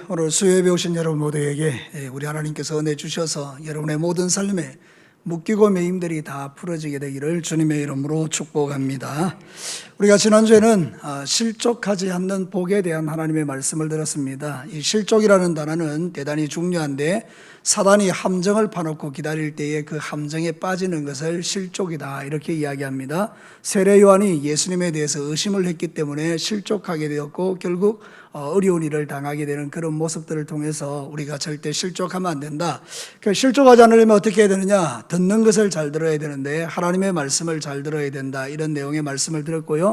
오늘 수요예배 오신 여러분 모두에게 우리 하나님께서 은혜 주셔서 여러분의 모든 삶에 묶이고 매임들이 다 풀어지게 되기를 주님의 이름으로 축복합니다. 우리가 지난주에는 실족하지 않는 복에 대한 하나님의 말씀을 들었습니다. 이 실족이라는 단어는 대단히 중요한데, 사단이 함정을 파놓고 기다릴 때에 그 함정에 빠지는 것을 실족이다 이렇게 이야기합니다. 세례 요한이 예수님에 대해서 의심을 했기 때문에 실족하게 되었고, 결국 어려운 일을 당하게 되는 그런 모습들을 통해서 우리가 절대 실족하면 안 된다. 실족하지 않으려면 어떻게 해야 되느냐? 듣는 것을 잘 들어야 되는데 하나님의 말씀을 잘 들어야 된다, 이런 내용의 말씀을 들었고요.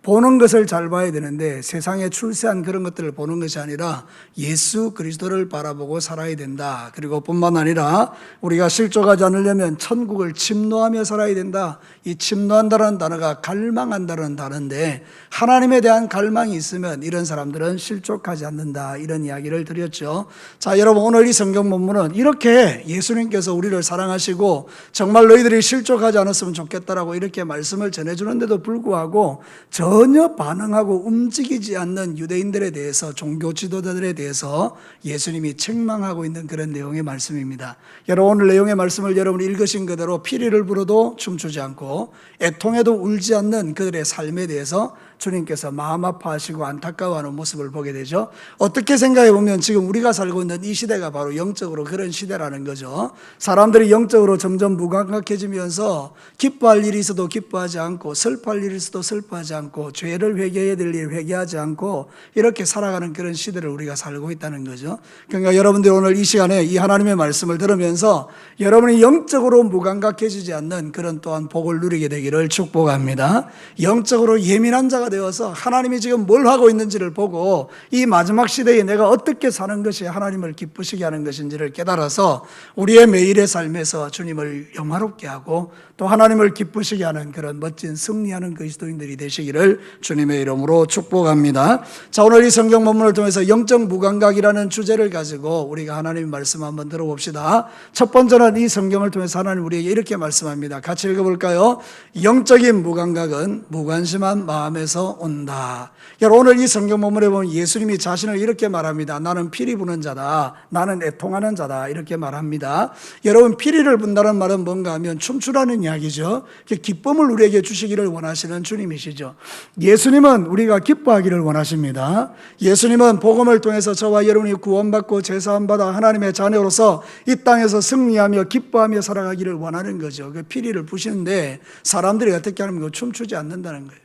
보는 것을 잘 봐야 되는데 세상에 출세한 그런 것들을 보는 것이 아니라 예수 그리스도를 바라보고 살아야 된다. 그리고 뿐만 아니라 우리가 실족하지 않으려면 천국을 침노하며 살아야 된다. 이 침노한다는 단어가 갈망한다는 단어인데, 하나님에 대한 갈망이 있으면 이런 사람들은 실족하지 않는다, 이런 이야기를 드렸죠. 자, 여러분, 오늘 이 성경 본문은 이렇게 예수님께서 우리를 사랑하시고 정말 너희들이 실족하지 않았으면 좋겠다라고 이렇게 말씀을 전해주는데도 불구하고 전혀 반응하고 움직이지 않는 유대인들에 대해서, 종교 지도자들에 대해서 예수님이 책망하고 있는 그런 내용의 말씀입니다. 여러분, 오늘 내용의 말씀을 여러분이 읽으신 그대로 피리를 불어도 춤추지 않고 애통해도 울지 않는 그들의 삶에 대해서 주님께서 마음 아파하시고 안타까워하는 모습을 보게 되죠. 어떻게 생각해 보면 지금 우리가 살고 있는 이 시대가 바로 영적으로 그런 시대라는 거죠. 사람들이 영적으로 점점 무감각해지면서 기뻐할 일이 있어도 기뻐하지 않고, 슬퍼할 일이 있어도 슬퍼하지 않고, 죄를 회개해야 될 일 회개하지 않고, 이렇게 살아가는 그런 시대를 우리가 살고 있다는 거죠. 그러니까 여러분들 오늘 이 시간에 이 하나님의 말씀을 들으면서 여러분이 영적으로 무감각해지지 않는 그런 또한 복을 누리게 되기를 축복합니다. 영적으로 예민한 자가 되어서 하나님이 지금 뭘 하고 있는지를 보고 이 마지막 시대에 내가 어떻게 사는 것이 하나님을 기쁘시게 하는 것인지를 깨달아서 우리의 매일의 삶에서 주님을 영화롭게 하고 또 하나님을 기쁘시게 하는 그런 멋진 승리하는 그리스도인들이 되시기를 주님의 이름으로 축복합니다. 자, 오늘 이 성경 본문을 통해서 영적 무감각이라는 주제를 가지고 우리가 하나님의 말씀 한번 들어봅시다. 첫 번째는 이 성경을 통해서 하나님 우리에게 이렇게 말씀합니다. 같이 읽어볼까요? 영적인 무감각은 무관심한 마음에서 온다. 여러분, 오늘 이 성경 본문에 보면 예수님이 자신을 이렇게 말합니다. 나는 피리 부는 자다, 나는 애통하는 자다, 이렇게 말합니다. 여러분, 피리를 분다는 말은 뭔가 하면 춤추라는 이야기죠. 기쁨을 우리에게 주시기를 원하시는 주님이시죠. 예수님은 우리가 기뻐하기를 원하십니다. 예수님은 복음을 통해서 저와 여러분이 구원받고 제사함받아 하나님의 자녀로서 이 땅에서 승리하며 기뻐하며 살아가기를 원하는 거죠. 그 피리를 부시는데 사람들이 어떻게 하면 춤추지 않는다는 거예요.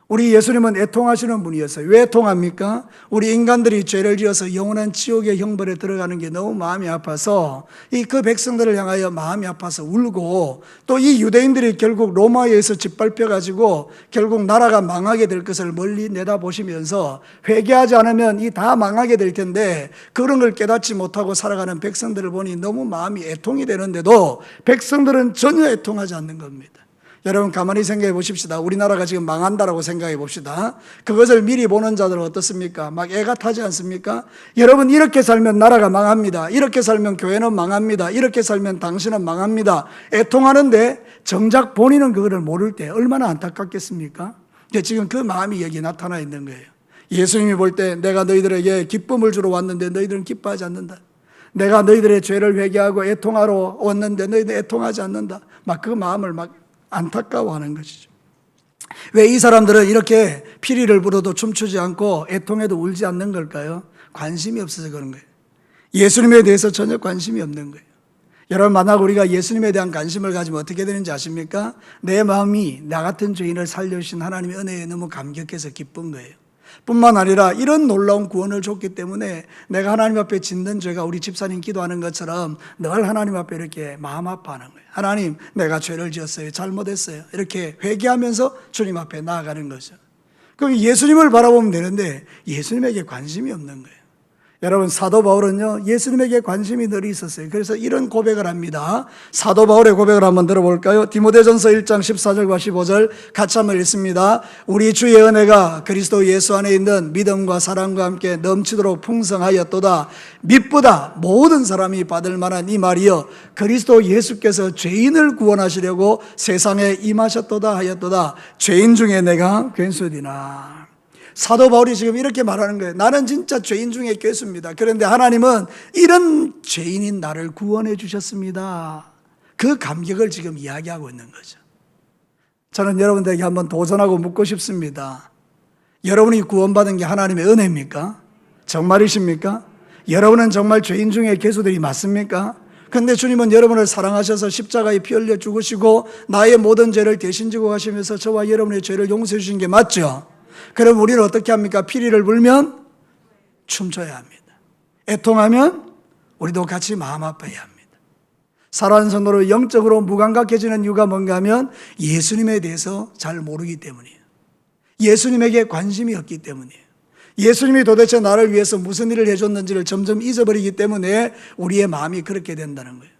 우리 예수님은 애통하시는 분이었어요. 왜 애통합니까? 우리 인간들이 죄를 지어서 영원한 지옥의 형벌에 들어가는 게 너무 마음이 아파서 그 백성들을 향하여 마음이 아파서 울고, 또 이 유대인들이 결국 로마에 의해서 짓밟혀가지고 결국 나라가 망하게 될 것을 멀리 내다보시면서 회개하지 않으면 이 다 망하게 될 텐데 그런 걸 깨닫지 못하고 살아가는 백성들을 보니 너무 마음이 애통이 되는데도 백성들은 전혀 애통하지 않는 겁니다. 여러분, 가만히 생각해 보십시다. 우리나라가 지금 망한다라고 생각해 봅시다. 그것을 미리 보는 자들은 어떻습니까? 막 애가 타지 않습니까? 여러분, 이렇게 살면 나라가 망합니다. 이렇게 살면 교회는 망합니다. 이렇게 살면 당신은 망합니다. 애통하는데 정작 본인은 그거를 모를 때 얼마나 안타깝겠습니까? 지금 그 마음이 여기 나타나 있는 거예요. 예수님이 볼 때 내가 너희들에게 기쁨을 주러 왔는데 너희들은 기뻐하지 않는다. 내가 너희들의 죄를 회개하고 애통하러 왔는데 너희들 애통하지 않는다. 막 그 마음을 막 안타까워하는 것이죠. 왜 이 사람들은 이렇게 피리를 불어도 춤추지 않고 애통해도 울지 않는 걸까요? 관심이 없어서 그런 거예요. 예수님에 대해서 전혀 관심이 없는 거예요. 여러분, 만약 우리가 예수님에 대한 관심을 가지면 어떻게 되는지 아십니까? 내 마음이 나 같은 죄인을 살려주신 하나님의 은혜에 너무 감격해서 기쁜 거예요. 뿐만 아니라 이런 놀라운 구원을 줬기 때문에 내가 하나님 앞에 짓는 죄가 우리 집사님 기도하는 것처럼 늘 하나님 앞에 이렇게 마음 아파하는 거예요. 하나님, 내가 죄를 지었어요. 잘못했어요. 이렇게 회개하면서 주님 앞에 나아가는 거죠. 그럼 예수님을 바라보면 되는데 예수님에게 관심이 없는 거예요. 여러분, 사도 바울은요, 예수님에게 관심이 늘 있었어요. 그래서 이런 고백을 합니다. 사도 바울의 고백을 한번 들어볼까요? 디모데전서 1장 14절과 15절 같이 한번 읽습니다. 우리 주의 은혜가 그리스도 예수 안에 있는 믿음과 사랑과 함께 넘치도록 풍성하였도다. 믿보다 모든 사람이 받을 만한 이 말이여, 그리스도 예수께서 죄인을 구원하시려고 세상에 임하셨도다 하였도다. 죄인 중에 내가 괜수디나. 사도 바울이 지금 이렇게 말하는 거예요. 나는 진짜 죄인 중에 괴수입니다. 그런데 하나님은 이런 죄인인 나를 구원해 주셨습니다. 그 감격을 지금 이야기하고 있는 거죠. 저는 여러분들에게 한번 도전하고 묻고 싶습니다. 여러분이 구원받은 게 하나님의 은혜입니까? 정말이십니까? 여러분은 정말 죄인 중에 괴수들이 맞습니까? 근데 주님은 여러분을 사랑하셔서 십자가에 피 흘려 죽으시고 나의 모든 죄를 대신 지고 가시면서 저와 여러분의 죄를 용서해 주신 게 맞죠? 그럼 우리는 어떻게 합니까? 피리를 불면 춤춰야 합니다. 애통하면 우리도 같이 마음 아파야 합니다. 사랑하는 성도로 영적으로 무감각해지는 이유가 뭔가 하면 예수님에 대해서 잘 모르기 때문이에요. 예수님에게 관심이 없기 때문이에요. 예수님이 도대체 나를 위해서 무슨 일을 해줬는지를 점점 잊어버리기 때문에 우리의 마음이 그렇게 된다는 거예요.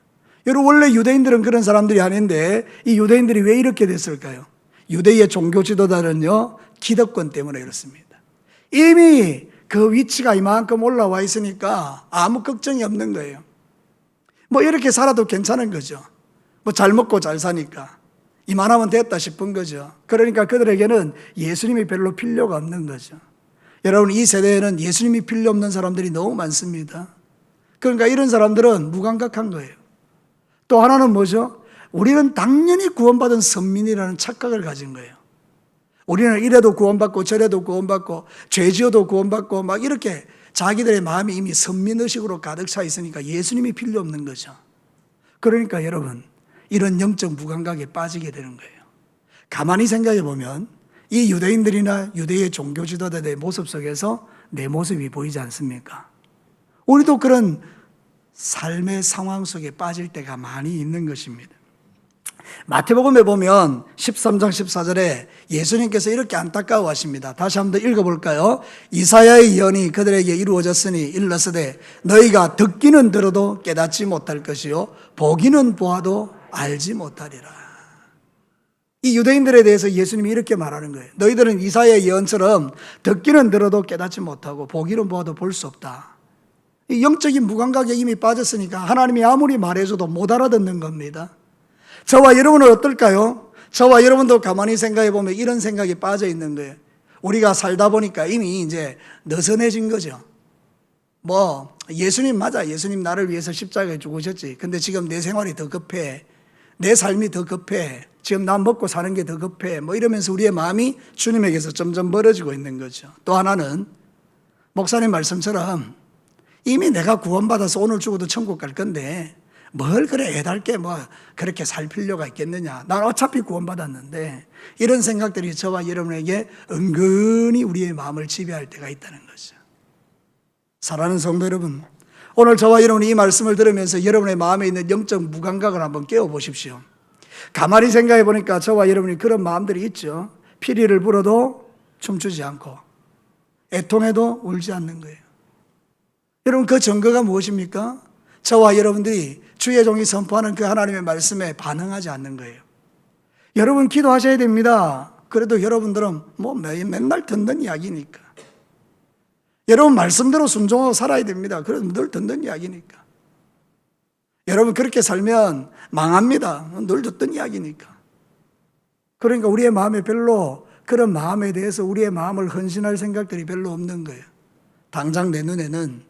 여러분, 원래 유대인들은 그런 사람들이 아닌데 이 유대인들이 왜 이렇게 됐을까요? 유대의 종교 지도자는요, 기득권 때문에 그렇습니다. 이미 그 위치가 이만큼 올라와 있으니까 아무 걱정이 없는 거예요. 뭐 이렇게 살아도 괜찮은 거죠. 뭐 잘 먹고 잘 사니까 이만하면 됐다 싶은 거죠. 그러니까 그들에게는 예수님이 별로 필요가 없는 거죠. 여러분, 이 세대에는 예수님이 필요 없는 사람들이 너무 많습니다. 그러니까 이런 사람들은 무감각한 거예요. 또 하나는 뭐죠? 우리는 당연히 구원받은 선민이라는 착각을 가진 거예요. 우리는 이래도 구원받고 저래도 구원받고 죄 지어도 구원받고 막 이렇게 자기들의 마음이 이미 선민의식으로 가득 차 있으니까 예수님이 필요 없는 거죠. 그러니까 여러분, 이런 영적 무감각에 빠지게 되는 거예요. 가만히 생각해 보면 이 유대인들이나 유대의 종교 지도자들의 모습 속에서 내 모습이 보이지 않습니까? 우리도 그런 삶의 상황 속에 빠질 때가 많이 있는 것입니다. 마태복음에 보면 13장 14절에 예수님께서 이렇게 안타까워하십니다. 다시 한번 더 읽어볼까요? 이사야의 예언이 그들에게 이루어졌으니 일러스되 너희가 듣기는 들어도 깨닫지 못할 것이요 보기는 보아도 알지 못하리라. 이 유대인들에 대해서 예수님이 이렇게 말하는 거예요. 너희들은 이사야의 예언처럼 듣기는 들어도 깨닫지 못하고 보기는 보아도 볼 수 없다. 이 영적인 무감각에 이미 빠졌으니까 하나님이 아무리 말해줘도 못 알아듣는 겁니다. 저와 여러분은 어떨까요? 저와 여러분도 가만히 생각해 보면 이런 생각이 빠져 있는 거예요. 우리가 살다 보니까 이미 이제 느슨해진 거죠. 뭐 예수님 맞아, 예수님 나를 위해서 십자가에 죽으셨지. 근데 지금 내 생활이 더 급해, 내 삶이 더 급해, 지금 나 먹고 사는 게 더 급해, 뭐 이러면서 우리의 마음이 주님에게서 점점 멀어지고 있는 거죠. 또 하나는 목사님 말씀처럼 이미 내가 구원받아서 오늘 죽어도 천국 갈 건데 뭘 그래 애달게 뭐 그렇게 살 필요가 있겠느냐, 난 어차피 구원받았는데, 이런 생각들이 저와 여러분에게 은근히 우리의 마음을 지배할 때가 있다는 거죠. 사랑하는 성도 여러분, 오늘 저와 여러분이 이 말씀을 들으면서 여러분의 마음에 있는 영적 무감각을 한번 깨워보십시오. 가만히 생각해 보니까 저와 여러분이 그런 마음들이 있죠. 피리를 불어도 춤추지 않고 애통해도 울지 않는 거예요. 여러분, 그 증거가 무엇입니까? 저와 여러분들이 주의 종이 선포하는 그 하나님의 말씀에 반응하지 않는 거예요. 여러분 기도하셔야 됩니다. 그래도 여러분들은 뭐 맨날 듣는 이야기니까. 여러분 말씀대로 순종하고 살아야 됩니다. 그래도 늘 듣는 이야기니까. 여러분 그렇게 살면 망합니다. 늘 듣던 이야기니까. 그러니까 우리의 마음에 별로 그런 마음에 대해서 우리의 마음을 헌신할 생각들이 별로 없는 거예요. 당장 내 눈에는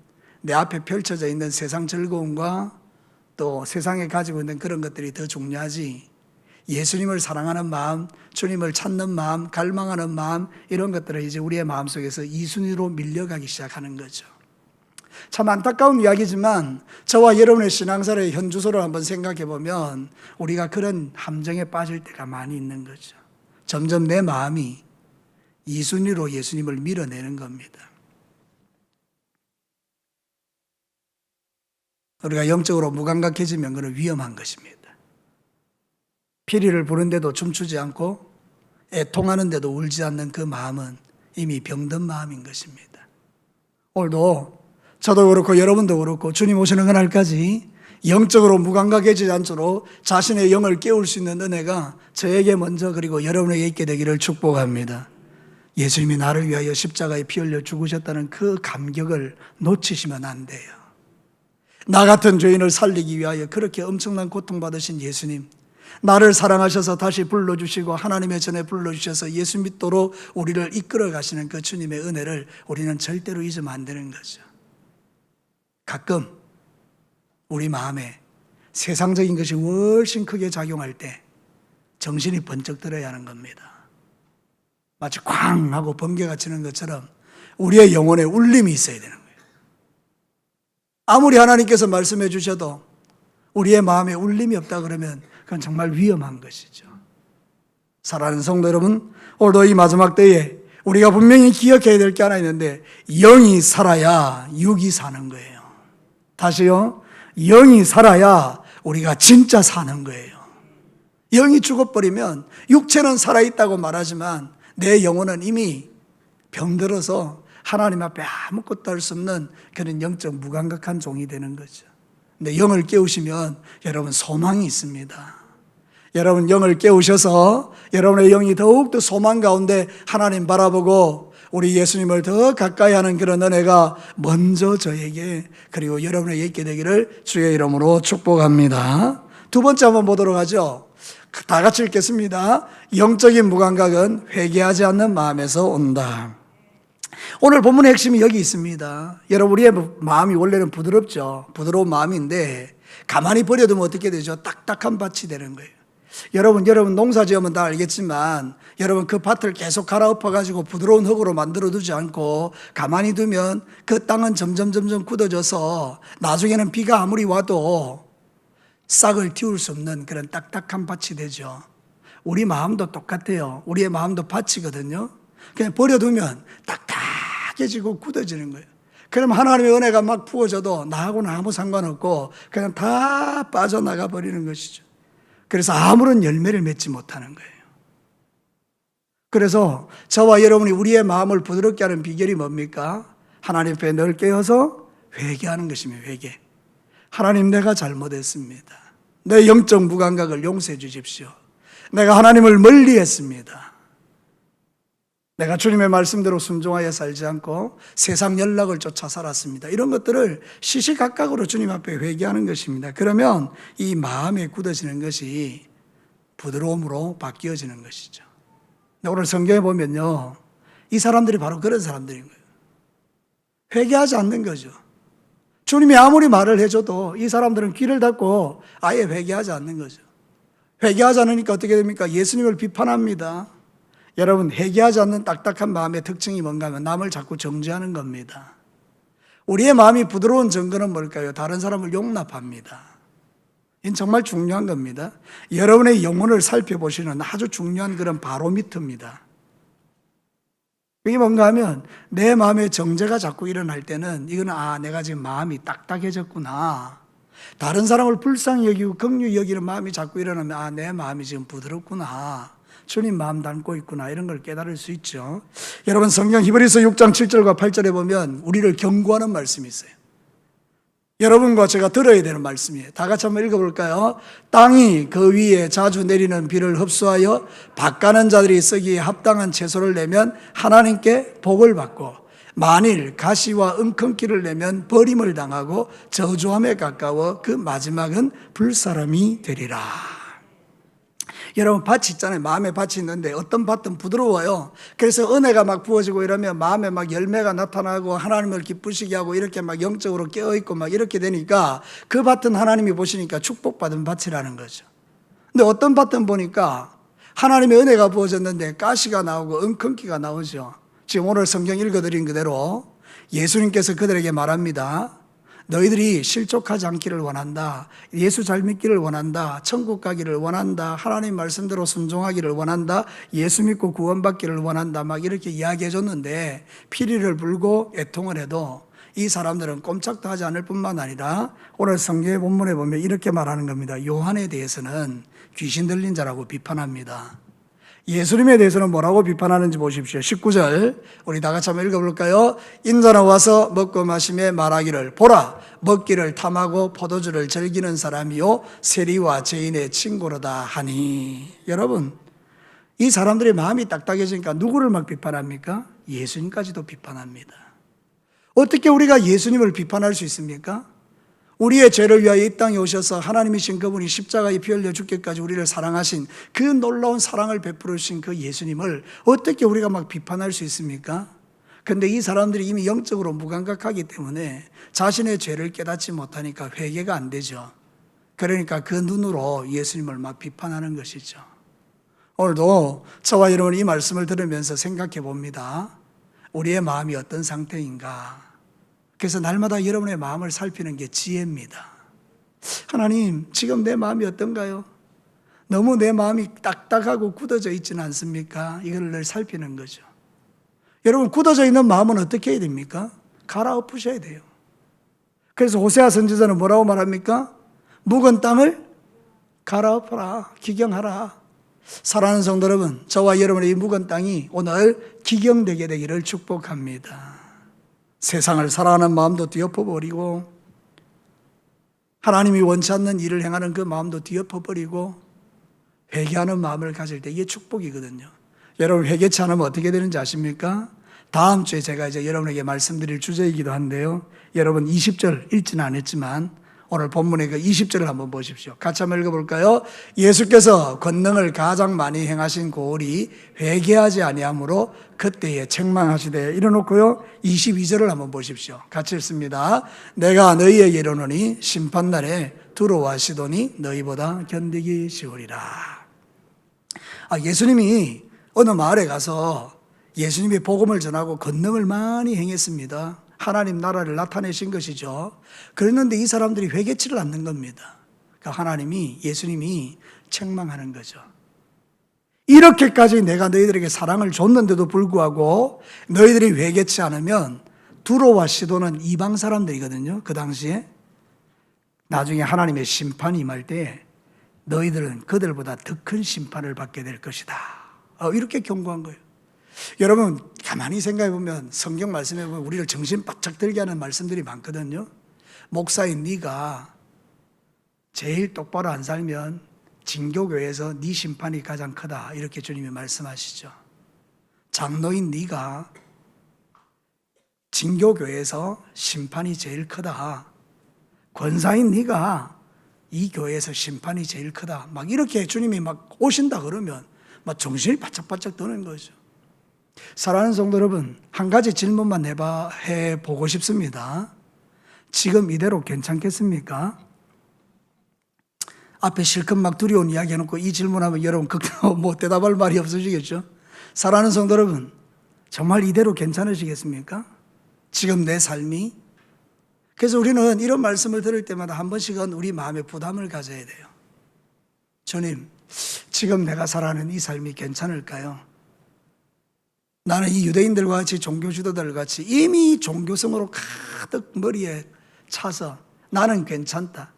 내 앞에 펼쳐져 있는 세상 즐거움과 또 세상에 가지고 있는 그런 것들이 더 중요하지, 예수님을 사랑하는 마음, 주님을 찾는 마음, 갈망하는 마음, 이런 것들은 이제 우리의 마음속에서 이순위로 밀려가기 시작하는 거죠. 참 안타까운 이야기지만 저와 여러분의 신앙생활의 현주소를 한번 생각해 보면 우리가 그런 함정에 빠질 때가 많이 있는 거죠. 점점 내 마음이 이순위로 예수님을 밀어내는 겁니다. 우리가 영적으로 무감각해지면 그건 위험한 것입니다. 피리를 부는데도 춤추지 않고 애통하는데도 울지 않는 그 마음은 이미 병든 마음인 것입니다. 오늘도 저도 그렇고 여러분도 그렇고 주님 오시는 그날까지 영적으로 무감각해지지 않도록 자신의 영을 깨울 수 있는 은혜가 저에게 먼저 그리고 여러분에게 있게 되기를 축복합니다. 예수님이 나를 위하여 십자가에 피 흘려 죽으셨다는 그 감격을 놓치시면 안 돼요. 나 같은 죄인을 살리기 위하여 그렇게 엄청난 고통받으신 예수님, 나를 사랑하셔서 다시 불러주시고 하나님의 전에 불러주셔서 예수 믿도록 우리를 이끌어 가시는 그 주님의 은혜를 우리는 절대로 잊으면 안 되는 거죠. 가끔 우리 마음에 세상적인 것이 훨씬 크게 작용할 때 정신이 번쩍 들어야 하는 겁니다. 마치 쾅 하고 번개가 치는 것처럼 우리의 영혼에 울림이 있어야 되는 거예요. 아무리 하나님께서 말씀해 주셔도 우리의 마음에 울림이 없다 그러면 그건 정말 위험한 것이죠. 사랑하는 성도 여러분, 오늘도 이 마지막 때에 우리가 분명히 기억해야 될 게 하나 있는데 영이 살아야 육이 사는 거예요. 다시요. 영이 살아야 우리가 진짜 사는 거예요. 영이 죽어버리면 육체는 살아있다고 말하지만 내 영혼은 이미 병들어서 하나님 앞에 아무것도 할 수 없는 그런 영적 무감각한 종이 되는 거죠. 근데 영을 깨우시면 여러분 소망이 있습니다. 여러분 영을 깨우셔서 여러분의 영이 더욱더 소망 가운데 하나님 바라보고 우리 예수님을 더 가까이 하는 그런 은혜가 먼저 저에게 그리고 여러분에게 있게 되기를 주의 이름으로 축복합니다. 두 번째 한번 보도록 하죠. 다 같이 읽겠습니다. 영적인 무감각은 회개하지 않는 마음에서 온다. 오늘 본문의 핵심이 여기 있습니다. 여러분 우리의 마음이 원래는 부드럽죠. 부드러운 마음인데 가만히 버려두면 어떻게 되죠? 딱딱한 밭이 되는 거예요. 여러분 농사 지으면 다 알겠지만 여러분 그 밭을 계속 갈아엎어가지고 부드러운 흙으로 만들어두지 않고 가만히 두면 그 땅은 점점 굳어져서 나중에는 비가 아무리 와도 싹을 틔울 수 없는 그런 딱딱한 밭이 되죠. 우리 마음도 똑같아요. 우리의 마음도 밭이거든요. 그냥 버려두면 딱딱해지고 굳어지는 거예요. 그럼 하나님의 은혜가 막 부어져도 나하고는 아무 상관없고 그냥 다 빠져나가 버리는 것이죠. 그래서 아무런 열매를 맺지 못하는 거예요. 그래서 저와 여러분이 우리의 마음을 부드럽게 하는 비결이 뭡니까? 하나님 앞에 늘 깨어서 회개하는 것입니다. 회개. 하나님 내가 잘못했습니다. 내 영적 무감각을 용서해 주십시오. 내가 하나님을 멀리했습니다. 내가 주님의 말씀대로 순종하여 살지 않고 세상 연락을 쫓아 살았습니다. 이런 것들을 시시각각으로 주님 앞에 회개하는 것입니다. 그러면 이 마음에 굳어지는 것이 부드러움으로 바뀌어지는 것이죠. 오늘 성경에 보면요, 이 사람들이 바로 그런 사람들인 거예요. 회개하지 않는 거죠. 주님이 아무리 말을 해줘도 이 사람들은 귀를 닫고 아예 회개하지 않는 거죠. 회개하지 않으니까 어떻게 됩니까? 예수님을 비판합니다. 여러분 회개하지 않는 딱딱한 마음의 특징이 뭔가 하면 남을 자꾸 정죄하는 겁니다. 우리의 마음이 부드러운 증거는 뭘까요? 다른 사람을 용납합니다. 이건 정말 중요한 겁니다. 여러분의 영혼을 살펴보시는 아주 중요한 그런 바로미터입니다. 이게 뭔가 하면 내 마음에 정죄가 자꾸 일어날 때는 이거는 내가 지금 마음이 딱딱해졌구나. 다른 사람을 불쌍히 여기고 긍휼히 여기는 마음이 자꾸 일어나면 내 마음이 지금 부드럽구나. 주님 마음 담고 있구나. 이런 걸 깨달을 수 있죠. 여러분 성경 히브리서 6장 7절과 8절에 보면 우리를 경고하는 말씀이 있어요. 여러분과 제가 들어야 되는 말씀이에요. 다 같이 한번 읽어볼까요? 땅이 그 위에 자주 내리는 비를 흡수하여 밭가는 자들이 쓰기에 합당한 채소를 내면 하나님께 복을 받고 만일 가시와 은컹기를 내면 버림을 당하고 저주함에 가까워 그 마지막은 불사람이 되리라. 여러분 밭이 있잖아요. 마음에 밭이 있는데 어떤 밭은 부드러워요. 그래서 은혜가 막 부어지고 이러면 마음에 막 열매가 나타나고 하나님을 기쁘시게 하고 이렇게 막 영적으로 깨어있고 막 이렇게 되니까 그 밭은 하나님이 보시니까 축복받은 밭이라는 거죠. 근데 어떤 밭은 보니까 하나님의 은혜가 부어졌는데 가시가 나오고 은컹기가 나오죠. 지금 오늘 성경 읽어드린 그대로 예수님께서 그들에게 말합니다. 너희들이 실족하지 않기를 원한다. 예수 잘 믿기를 원한다. 천국 가기를 원한다. 하나님 말씀대로 순종하기를 원한다. 예수 믿고 구원받기를 원한다. 막 이렇게 이야기해 줬는데 피리를 불고 애통을 해도 이 사람들은 꼼짝도 하지 않을 뿐만 아니라 오늘 성경의 본문에 보면 이렇게 말하는 겁니다. 요한에 대해서는 귀신 들린 자라고 비판합니다. 예수님에 대해서는 뭐라고 비판하는지 보십시오. 19절 우리 다 같이 한번 읽어볼까요? 인자는 와서 먹고 마시며 말하기를 보라 먹기를 탐하고 포도주를 즐기는 사람이요 세리와 죄인의 친구로다 하니. 여러분 이 사람들의 마음이 딱딱해지니까 누구를 막 비판합니까? 예수님까지도 비판합니다. 어떻게 우리가 예수님을 비판할 수 있습니까? 우리의 죄를 위하여 이 땅에 오셔서 하나님이신 그분이 십자가에 피 흘려 죽기까지 우리를 사랑하신 그 놀라운 사랑을 베풀으신 그 예수님을 어떻게 우리가 막 비판할 수 있습니까? 근데 이 사람들이 이미 영적으로 무감각하기 때문에 자신의 죄를 깨닫지 못하니까 회개가 안 되죠. 그러니까 그 눈으로 예수님을 막 비판하는 것이죠. 오늘도 저와 여러분이 이 말씀을 들으면서 생각해 봅니다. 우리의 마음이 어떤 상태인가? 그래서 날마다 여러분의 마음을 살피는 게 지혜입니다. 하나님, 지금 내 마음이 어떤가요? 너무 내 마음이 딱딱하고 굳어져 있지는 않습니까? 이걸 늘 살피는 거죠. 여러분, 굳어져 있는 마음은 어떻게 해야 됩니까? 갈아엎으셔야 돼요. 그래서 호세아 선지자는 뭐라고 말합니까? 묵은 땅을 갈아엎어라, 기경하라. 사랑하는 성도 여러분, 저와 여러분의 이 묵은 땅이 오늘 기경되게 되기를 축복합니다. 세상을 사랑하는 마음도 뒤엎어버리고 하나님이 원치 않는 일을 행하는 그 마음도 뒤엎어버리고 회개하는 마음을 가질 때 이게 축복이거든요. 여러분, 회개치 않으면 어떻게 되는지 아십니까? 다음 주에 제가 이제 여러분에게 말씀드릴 주제이기도 한데요. 여러분 20절 읽지는 않았지만 오늘 본문의 그 20절을 한번 보십시오. 같이 한번 읽어볼까요? 예수께서 권능을 가장 많이 행하신 고을이 회개하지 아니하므로 그때에 책망하시되 이래놓고요. 22절을 한번 보십시오. 같이 읽습니다. 내가 너희에게 이르노니 심판날에 두로와 시돈이 너희보다 견디기 쉬우리라. 예수님이 어느 마을에 가서 예수님이 복음을 전하고 권능을 많이 행했습니다. 하나님 나라를 나타내신 것이죠. 그랬는데 이 사람들이 회개치를 않는 겁니다. 그러니까 하나님이, 예수님이 책망하는 거죠. 이렇게까지 내가 너희들에게 사랑을 줬는데도 불구하고 너희들이 회개치 않으면 두로와 시도는 이방 사람들이거든요. 그 당시에. 나중에 하나님의 심판이 임할 때 너희들은 그들보다 더 큰 심판을 받게 될 것이다. 이렇게 경고한 거예요. 여러분, 가만히 생각해 보면 성경 말씀에 보면 우리를 정신 바짝 들게 하는 말씀들이 많거든요. 목사인 네가 제일 똑바로 안 살면 진교교회에서 네 심판이 가장 크다, 이렇게 주님이 말씀하시죠. 장로인 네가 진교교회에서 심판이 제일 크다, 권사인 네가 이 교회에서 심판이 제일 크다, 막 이렇게 주님이 막 오신다 그러면 막 정신이 바짝바짝 드는 거죠. 사랑하는 성도 여러분, 한 가지 질문만 해보고 싶습니다. 지금 이대로 괜찮겠습니까? 앞에 실컷 막 두려운 이야기 해놓고 이 질문하면 여러분 대답할 말이 없으시겠죠? 사랑하는 성도 여러분, 정말 이대로 괜찮으시겠습니까? 지금 내 삶이? 그래서 우리는 이런 말씀을 들을 때마다 한 번씩은 우리 마음에 부담을 가져야 돼요. 주님, 지금 내가 살아가는 이 삶이 괜찮을까요? 나는 이 유대인들과 같이 종교 지도자들 같이 이미 종교성으로 가득 머리에 차서 나는 괜찮다,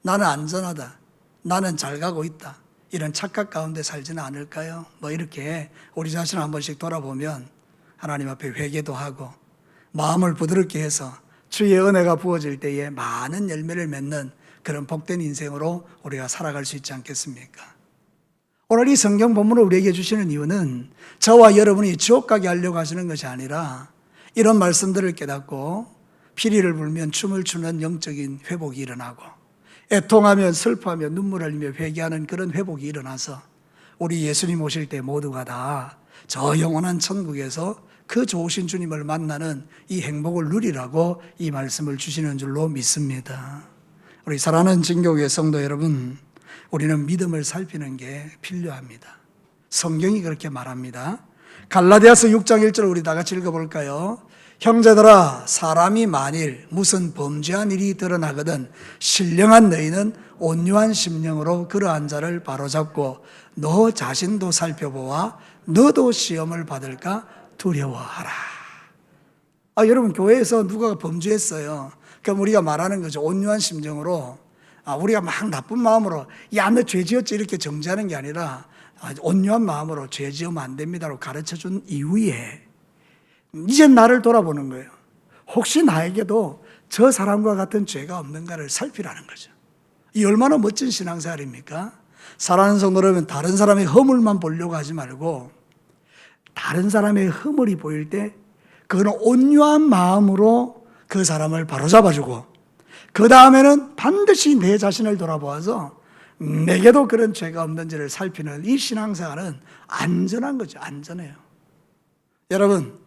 나는 안전하다, 나는 잘 가고 있다, 이런 착각 가운데 살지는 않을까요? 이렇게 우리 자신을 한 번씩 돌아보면 하나님 앞에 회개도 하고 마음을 부드럽게 해서 주의 은혜가 부어질 때에 많은 열매를 맺는 그런 복된 인생으로 우리가 살아갈 수 있지 않겠습니까? 오늘 이 성경 본문을 우리에게 주시는 이유는 저와 여러분이 지옥 가게 하려고 하시는 것이 아니라 이런 말씀들을 깨닫고 피리를 불면 춤을 추는 영적인 회복이 일어나고 애통하며 슬퍼하며 눈물을 흘리며 회개하는 그런 회복이 일어나서 우리 예수님 오실 때 모두가 다 저 영원한 천국에서 그 좋으신 주님을 만나는 이 행복을 누리라고 이 말씀을 주시는 줄로 믿습니다. 우리 사랑하는 진교회 성도 여러분, 우리는 믿음을 살피는 게 필요합니다. 성경이 그렇게 말합니다. 갈라디아서 6장 1절 우리 다 같이 읽어볼까요? 형제들아, 사람이 만일 무슨 범죄한 일이 드러나거든 신령한 너희는 온유한 심령으로 그러한 자를 바로잡고 너 자신도 살펴보아 너도 시험을 받을까 두려워하라. 여러분, 교회에서 누가 범죄했어요. 그럼 우리가 말하는 거죠. 온유한 심정으로, 우리가 막 나쁜 마음으로 야, 너 죄 지었지 이렇게 정죄하는 게 아니라 온유한 마음으로 죄 지으면 안 됩니다라고 가르쳐준 이후에 이제 나를 돌아보는 거예요. 혹시 나에게도 저 사람과 같은 죄가 없는가를 살피라는 거죠. 이 얼마나 멋진 신앙생활입니까? 사랑하는 성도 여러분, 다른 사람의 허물만 보려고 하지 말고 다른 사람의 허물이 보일 때 그거는 온유한 마음으로 그 사람을 바로잡아주고 그 다음에는 반드시 내 자신을 돌아보아서 내게도 그런 죄가 없는지를 살피는 이 신앙생활은 안전한 거죠. 안전해요. 여러분,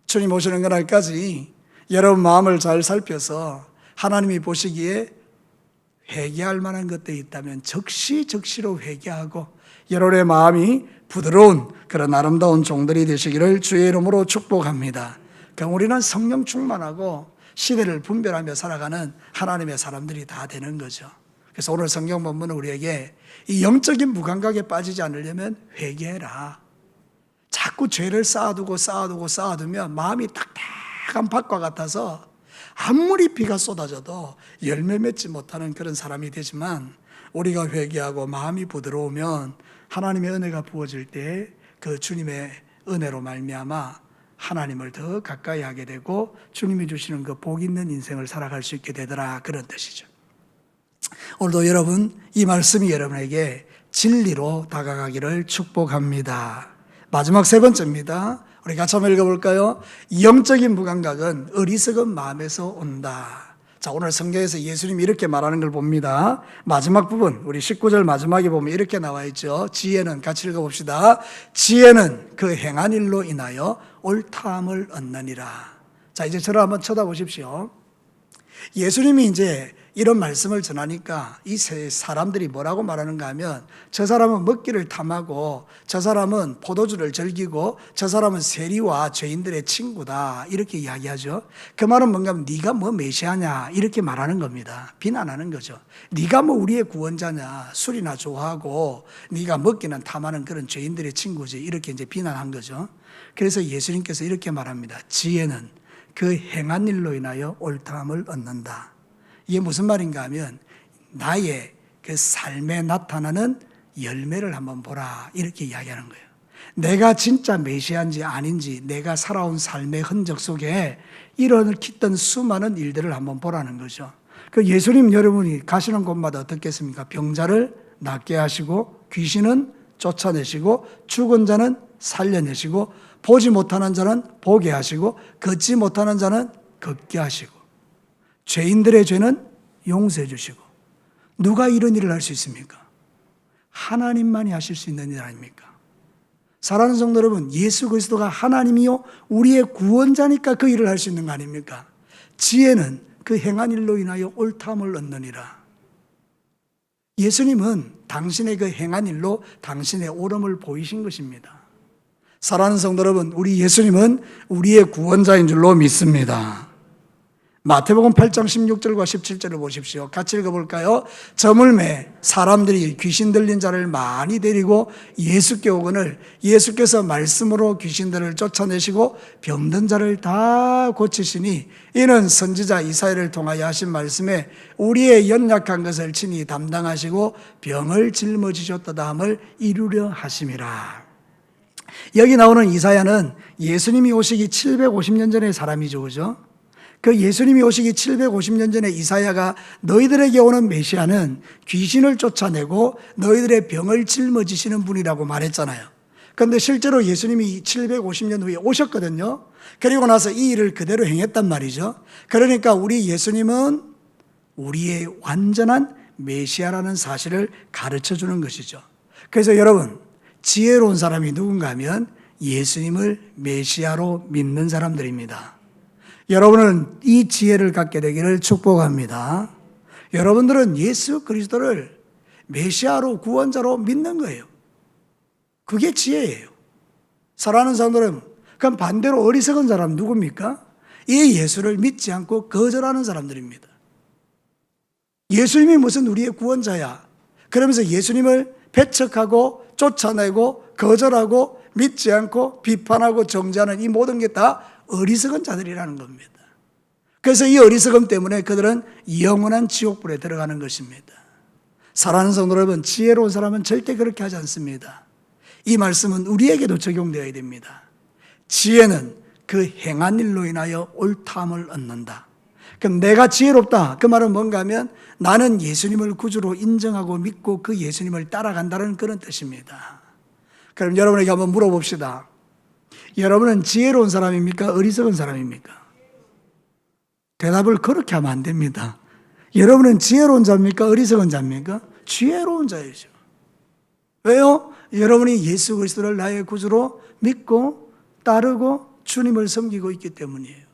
주님 오시는 그날까지 여러분 마음을 잘 살펴서 하나님이 보시기에 회개할 만한 것들이 있다면 적시적시로 회개하고 여러분의 마음이 부드러운 그런 아름다운 종들이 되시기를 주의 이름으로 축복합니다. 그럼 우리는 성령 충만하고 시대를 분별하며 살아가는 하나님의 사람들이 다 되는 거죠. 그래서 오늘 성경 본문은 우리에게 이 영적인 무감각에 빠지지 않으려면 회개해라. 자꾸 죄를 쌓아두면 마음이 딱딱한 밭과 같아서 아무리 비가 쏟아져도 열매 맺지 못하는 그런 사람이 되지만, 우리가 회개하고 마음이 부드러우면 하나님의 은혜가 부어질 때 그 주님의 은혜로 말미암아 하나님을 더 가까이 하게 되고 주님이 주시는 그 복 있는 인생을 살아갈 수 있게 되더라, 그런 뜻이죠. 오늘도 여러분, 이 말씀이 여러분에게 진리로 다가가기를 축복합니다. 마지막 세 번째입니다. 우리 같이 한번 읽어볼까요? 영적인 무감각은 어리석은 마음에서 온다. 자, 오늘 성경에서 예수님이 이렇게 말하는 걸 봅니다. 마지막 부분, 우리 19절 마지막에 보면 이렇게 나와 있죠. 지혜는, 같이 읽어봅시다. 지혜는 그 행한 일로 인하여 옳다함을 얻느니라. 자, 이제 저를 한번 쳐다보십시오. 예수님이 이제 이런 말씀을 전하니까 이 사람들이 뭐라고 말하는가 하면, 저 사람은 먹기를 탐하고 저 사람은 포도주를 즐기고 저 사람은 세리와 죄인들의 친구다, 이렇게 이야기하죠. 그 말은 뭔가 하면 네가 뭐 메시아냐, 이렇게 말하는 겁니다. 비난하는 거죠. 네가 뭐 우리의 구원자냐, 술이나 좋아하고 네가 먹기는 탐하는 그런 죄인들의 친구지, 이렇게 이제 비난한 거죠. 그래서 예수님께서 이렇게 말합니다. 지혜는 그 행한 일로 인하여 옳다함을 얻는다. 이게 무슨 말인가 하면, 나의 그 삶에 나타나는 열매를 한번 보라, 이렇게 이야기하는 거예요. 내가 진짜 메시아인지 아닌지 내가 살아온 삶의 흔적 속에 일어났던 수많은 일들을 한번 보라는 거죠. 그 예수님 여러분이 가시는 곳마다 어떻겠습니까? 병자를 낫게 하시고, 귀신은 쫓아내시고, 죽은 자는 살려내시고, 보지 못하는 자는 보게 하시고, 걷지 못하는 자는 걷게 하시고, 죄인들의 죄는 용서해 주시고. 누가 이런 일을 할 수 있습니까? 하나님만이 하실 수 있는 일 아닙니까? 사랑하는 성도 여러분, 예수 그리스도가 하나님이요 우리의 구원자니까 그 일을 할 수 있는 거 아닙니까? 지혜는 그 행한 일로 인하여 옳다함을 얻느니라. 예수님은 당신의 그 행한 일로 당신의 옳음을 보이신 것입니다. 사랑하는 성도 여러분, 우리 예수님은 우리의 구원자인 줄로 믿습니다. 마태복음 8장 16절과 17절을 보십시오. 같이 읽어볼까요? 저물매 사람들이 귀신 들린 자를 많이 데리고 예수께 오거늘 예수께서 말씀으로 귀신들을 쫓아내시고 병든 자를 다 고치시니 이는 선지자 이사야를 통하여 하신 말씀에 우리의 연약한 것을 친히 담당하시고 병을 짊어지셨도다 함을 이루려 하심이라. 여기 나오는 이사야는 예수님이 오시기 750년 전의 사람이죠, 그죠? 그 예수님이 오시기 750년 전에 이사야가 너희들에게 오는 메시아는 귀신을 쫓아내고 너희들의 병을 짊어지시는 분이라고 말했잖아요. 그런데 실제로 예수님이 750년 후에 오셨거든요. 그리고 나서 이 일을 그대로 행했단 말이죠. 그러니까 우리 예수님은 우리의 완전한 메시아라는 사실을 가르쳐 주는 것이죠. 그래서 여러분, 지혜로운 사람이 누군가 하면 예수님을 메시아로 믿는 사람들입니다. 여러분은 이 지혜를 갖게 되기를 축복합니다. 여러분들은 예수 그리스도를 메시아로 구원자로 믿는 거예요. 그게 지혜예요. 사랑하는 사람들은, 그럼 반대로 어리석은 사람은 누굽니까? 이 예수를 믿지 않고 거절하는 사람들입니다. 예수님이 무슨 우리의 구원자야, 그러면서 예수님을 배척하고 쫓아내고 거절하고 믿지 않고 비판하고 정죄하는 이 모든 게 다 어리석은 자들이라는 겁니다. 그래서 이 어리석음 때문에 그들은 영원한 지옥불에 들어가는 것입니다. 사랑하는 성도 여러분, 지혜로운 사람은 절대 그렇게 하지 않습니다. 이 말씀은 우리에게도 적용되어야 됩니다. 지혜는 그 행한 일로 인하여 옳다함을 얻는다. 그럼 내가 지혜롭다, 그 말은 뭔가 하면 나는 예수님을 구주로 인정하고 믿고 그 예수님을 따라간다는 그런 뜻입니다. 그럼 여러분에게 한번 물어봅시다. 여러분은 지혜로운 사람입니까? 어리석은 사람입니까? 대답을 그렇게 하면 안 됩니다. 여러분은 지혜로운 자입니까? 어리석은 자입니까? 지혜로운 자이죠. 왜요? 여러분이 예수 그리스도를 나의 구주로 믿고 따르고 주님을 섬기고 있기 때문이에요.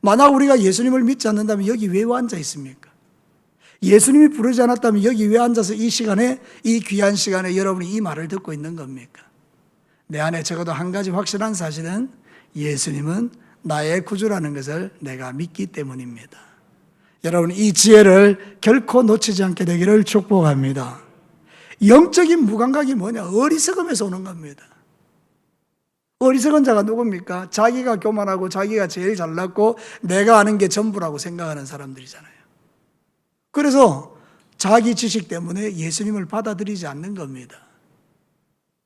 만약 우리가 예수님을 믿지 않는다면 여기 왜 앉아 있습니까? 예수님이 부르지 않았다면 여기 왜 앉아서 이 시간에, 이 귀한 시간에 여러분이 이 말을 듣고 있는 겁니까? 내 안에 적어도 한 가지 확실한 사실은 예수님은 나의 구주라는 것을 내가 믿기 때문입니다. 여러분, 이 지혜를 결코 놓치지 않게 되기를 축복합니다. 영적인 무감각이 뭐냐? 어리석음에서 오는 겁니다. 어리석은 자가 누굽니까? 자기가 교만하고 자기가 제일 잘났고 내가 아는 게 전부라고 생각하는 사람들이잖아요. 그래서 자기 지식 때문에 예수님을 받아들이지 않는 겁니다.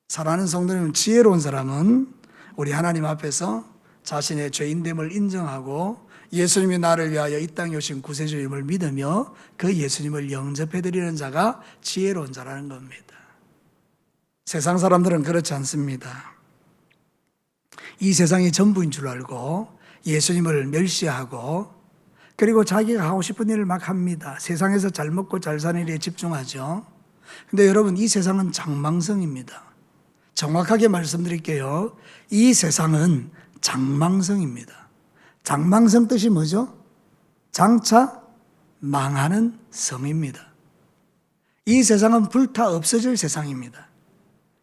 사랑하는 성도님, 지혜로운 사람은 우리 하나님 앞에서 자신의 죄인됨을 인정하고 예수님이 나를 위하여 이 땅에 오신 구세주임을 믿으며 그 예수님을 영접해드리는 자가 지혜로운 자라는 겁니다. 세상 사람들은 그렇지 않습니다. 이 세상이 전부인 줄 알고 예수님을 멸시하고 그리고 자기가 하고 싶은 일을 막 합니다. 세상에서 잘 먹고 잘 사는 일에 집중하죠. 근데 여러분, 이 세상은 장망성입니다. 정확하게 말씀드릴게요. 이 세상은 장망성입니다. 장망성 뜻이 뭐죠? 장차 망하는 성입니다. 이 세상은 불타 없어질 세상입니다.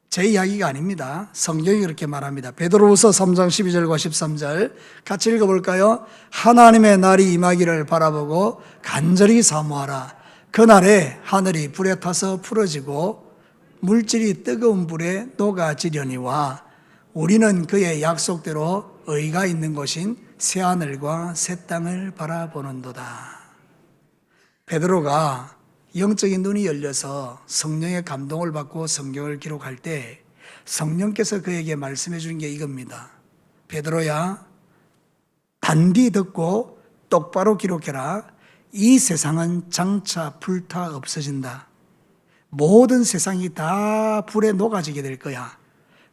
제 이야기가 아닙니다. 성경이 그렇게 말합니다. 베드로후서 3장 12절과 13절 같이 읽어볼까요? 하나님의 날이 임하기를 바라보고 간절히 사모하라. 그날에 하늘이 불에 타서 풀어지고 물질이 뜨거운 불에 녹아지려니와 우리는 그의 약속대로 의가 있는 곳인 새하늘과 새 땅을 바라보는도다. 베드로가 영적인 눈이 열려서 성령의 감동을 받고 성경을 기록할 때 성령께서 그에게 말씀해 주는 게 이겁니다. 베드로야, 단디 듣고 똑바로 기록해라. 이 세상은 장차 불타 없어진다. 모든 세상이 다 불에 녹아지게 될 거야.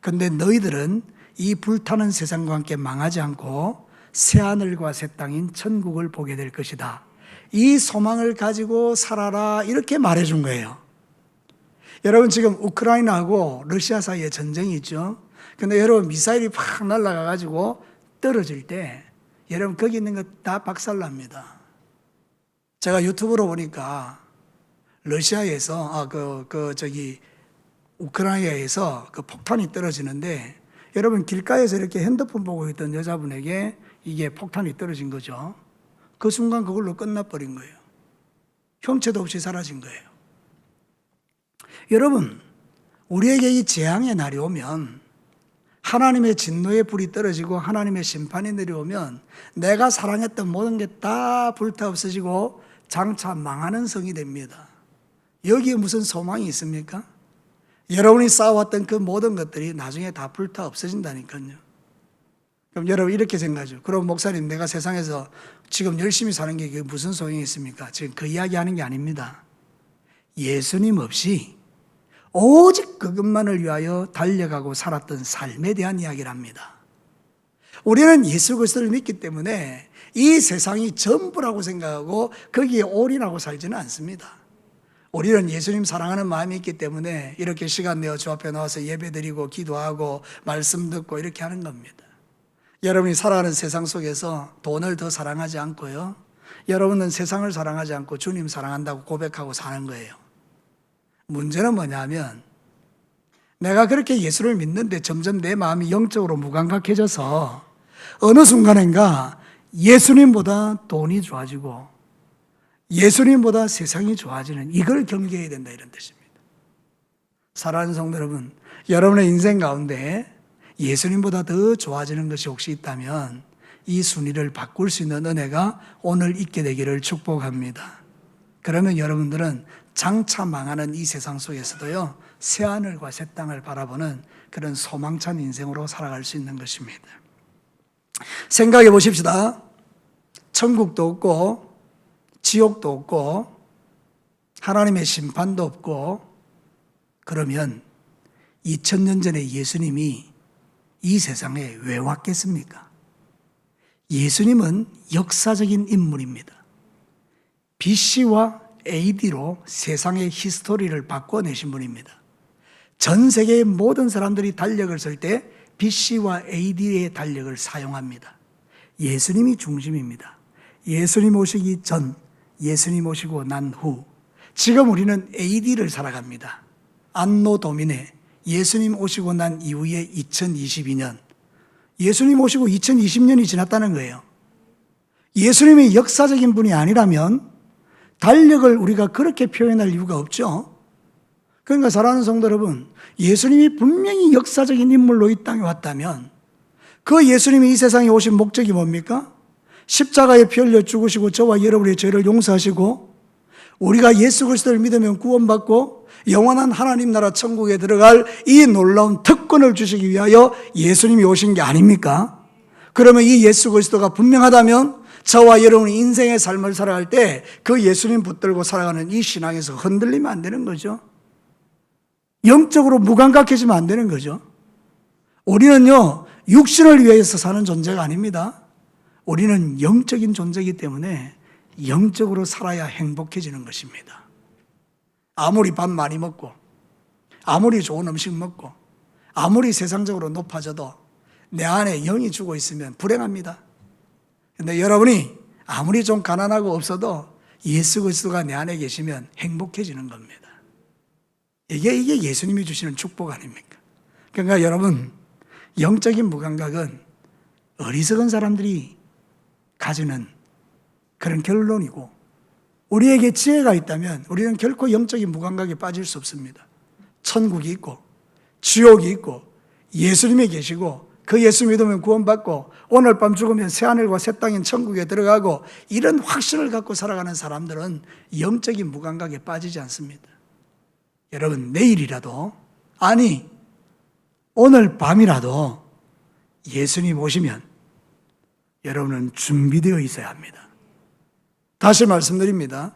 근데 너희들은 이 불타는 세상과 함께 망하지 않고 새하늘과 새 땅인 천국을 보게 될 것이다. 이 소망을 가지고 살아라, 이렇게 말해준 거예요. 여러분, 지금 우크라이나하고 러시아 사이에 전쟁이 있죠. 근데 여러분, 미사일이 팍 날아가가지고 떨어질 때 여러분 거기 있는 거 다 박살납니다. 제가 유튜브로 보니까 러시아에서 우크라이나에서 그 폭탄이 떨어지는데 여러분, 길가에서 이렇게 핸드폰 보고 있던 여자분에게 이게 폭탄이 떨어진 거죠. 그 순간 그걸로 끝나버린 거예요. 형체도 없이 사라진 거예요. 여러분, 우리에게 이 재앙의 날이 오면, 하나님의 진노의 불이 떨어지고 하나님의 심판이 내려오면 내가 사랑했던 모든 게 다 불타 없어지고 장차 망하는 성이 됩니다. 여기에 무슨 소망이 있습니까? 여러분이 쌓아왔던 그 모든 것들이 나중에 다 불타 없어진다니까요. 그럼 여러분 이렇게 생각하죠. 그럼 목사님, 내가 세상에서 지금 열심히 사는 게 무슨 소용이 있습니까? 지금 그 이야기 하는 게 아닙니다. 예수님 없이 오직 그것만을 위하여 달려가고 살았던 삶에 대한 이야기를 합니다. 우리는 예수 그리스도를 믿기 때문에 이 세상이 전부라고 생각하고 거기에 올인하고 살지는 않습니다. 우리는 예수님 사랑하는 마음이 있기 때문에 이렇게 시간 내어 주 앞에 나와서 예배드리고 기도하고 말씀 듣고 이렇게 하는 겁니다. 여러분이 살아가는 세상 속에서 돈을 더 사랑하지 않고요, 여러분은 세상을 사랑하지 않고 주님 사랑한다고 고백하고 사는 거예요. 문제는 뭐냐면 내가 그렇게 예수를 믿는데 점점 내 마음이 영적으로 무감각해져서 어느 순간인가 예수님보다 돈이 좋아지고 예수님보다 세상이 좋아지는, 이걸 경계해야 된다, 이런 뜻입니다. 사랑하는 성도 여러분, 여러분의 인생 가운데 예수님보다 더 좋아지는 것이 혹시 있다면 이 순위를 바꿀 수 있는 은혜가 오늘 있게 되기를 축복합니다. 그러면 여러분들은 장차 망하는 이 세상 속에서도요, 새하늘과 새 땅을 바라보는 그런 소망찬 인생으로 살아갈 수 있는 것입니다. 생각해 보십시다. 천국도 없고 지옥도 없고 하나님의 심판도 없고, 그러면 2000년 전에 예수님이 이 세상에 왜 왔겠습니까? 예수님은 역사적인 인물입니다. BC와 AD로 세상의 히스토리를 바꿔내신 분입니다. 전 세계의 모든 사람들이 달력을 쓸 때 BC와 AD의 달력을 사용합니다. 예수님이 중심입니다. 예수님 오시기 전, 예수님 오시고 난 후, 지금 우리는 AD를 살아갑니다. 안노 도미네, 예수님 오시고 난 이후에 2022년, 예수님 오시고 2020년이 지났다는 거예요. 예수님이 역사적인 분이 아니라면 달력을 우리가 그렇게 표현할 이유가 없죠. 그러니까 사랑하는 성도 여러분, 예수님이 분명히 역사적인 인물로 이 땅에 왔다면 그 예수님이 이 세상에 오신 목적이 뭡니까? 십자가에 피 흘려 죽으시고 저와 여러분의 죄를 용서하시고 우리가 예수 그리스도를 믿으면 구원받고 영원한 하나님 나라 천국에 들어갈 이 놀라운 특권을 주시기 위하여 예수님이 오신 게 아닙니까? 그러면 이 예수 그리스도가 분명하다면 저와 여러분이 인생의 삶을 살아갈 때 그 예수님 붙들고 살아가는 이 신앙에서 흔들리면 안 되는 거죠. 영적으로 무감각해지면 안 되는 거죠. 우리는요, 육신을 위해서 사는 존재가 아닙니다. 우리는 영적인 존재이기 때문에 영적으로 살아야 행복해지는 것입니다. 아무리 밥 많이 먹고, 아무리 좋은 음식 먹고, 아무리 세상적으로 높아져도 내 안에 영이 죽어 있으면 불행합니다. 근데 여러분이 아무리 좀 가난하고 없어도 예수 그리스도가 내 안에 계시면 행복해지는 겁니다. 이게 예수님이 주시는 축복 아닙니까? 그러니까 여러분, 영적인 무감각은 어리석은 사람들이 가지는 그런 결론이고, 우리에게 지혜가 있다면 우리는 결코 영적인 무감각에 빠질 수 없습니다. 천국이 있고 지옥이 있고 예수님이 계시고 그 예수 믿으면 구원받고 오늘 밤 죽으면 새하늘과 새 땅인 천국에 들어가고, 이런 확신을 갖고 살아가는 사람들은 영적인 무감각에 빠지지 않습니다. 여러분, 내일이라도, 아니 오늘 밤이라도 예수님 오시면 여러분은 준비되어 있어야 합니다. 다시 말씀드립니다.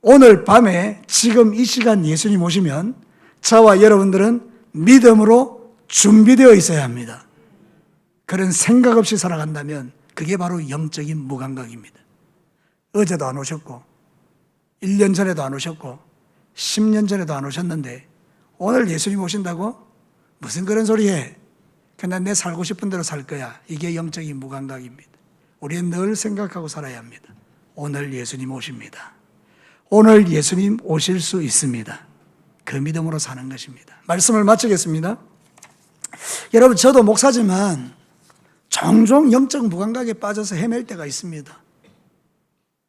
오늘 밤에 지금 이 시간 예수님 오시면 저와 여러분들은 믿음으로 준비되어 있어야 합니다. 그런 생각 없이 살아간다면 그게 바로 영적인 무감각입니다. 어제도 안 오셨고 1년 전에도 안 오셨고 10년 전에도 안 오셨는데 오늘 예수님 오신다고? 무슨 그런 소리 해? 그냥 내 살고 싶은 대로 살 거야. 이게 영적인 무감각입니다. 우리는 늘 생각하고 살아야 합니다. 오늘 예수님 오십니다. 오늘 예수님 오실 수 있습니다. 그 믿음으로 사는 것입니다. 말씀을 마치겠습니다. 여러분, 저도 목사지만 종종 영적 무감각에 빠져서 헤맬 때가 있습니다.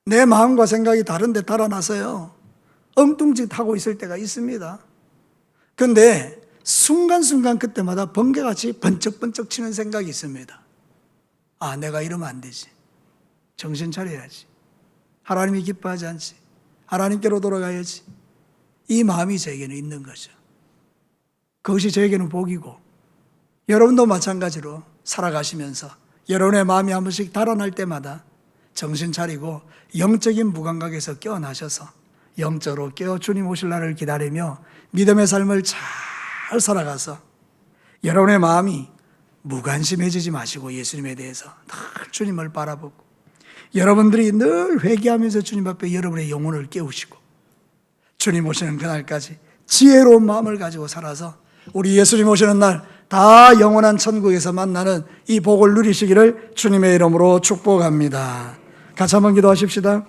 내 마음과 생각이 다른데 달아나서요, 엉뚱짓하고 있을 때가 있습니다. 그런데 순간순간 그때마다 번개같이 번쩍번쩍 치는 생각이 있습니다. 아, 내가 이러면 안 되지. 정신 차려야지. 하나님이 기뻐하지 않지. 하나님께로 돌아가야지. 이 마음이 저에게는 있는 거죠. 그것이 저에게는 복이고, 여러분도 마찬가지로 살아가시면서 여러분의 마음이 한 번씩 달아날 때마다 정신 차리고 영적인 무감각에서 깨어나셔서 영적으로 깨어 주님 오실 날을 기다리며 믿음의 삶을 잘 살아가서 여러분의 마음이 무관심해지지 마시고 예수님에 대해서 늘 주님을 바라보고, 여러분들이 늘 회개하면서 주님 앞에 여러분의 영혼을 깨우시고 주님 오시는 그날까지 지혜로운 마음을 가지고 살아서 우리 예수님 오시는 날 다 영원한 천국에서 만나는 이 복을 누리시기를 주님의 이름으로 축복합니다. 같이 한번 기도하십시다.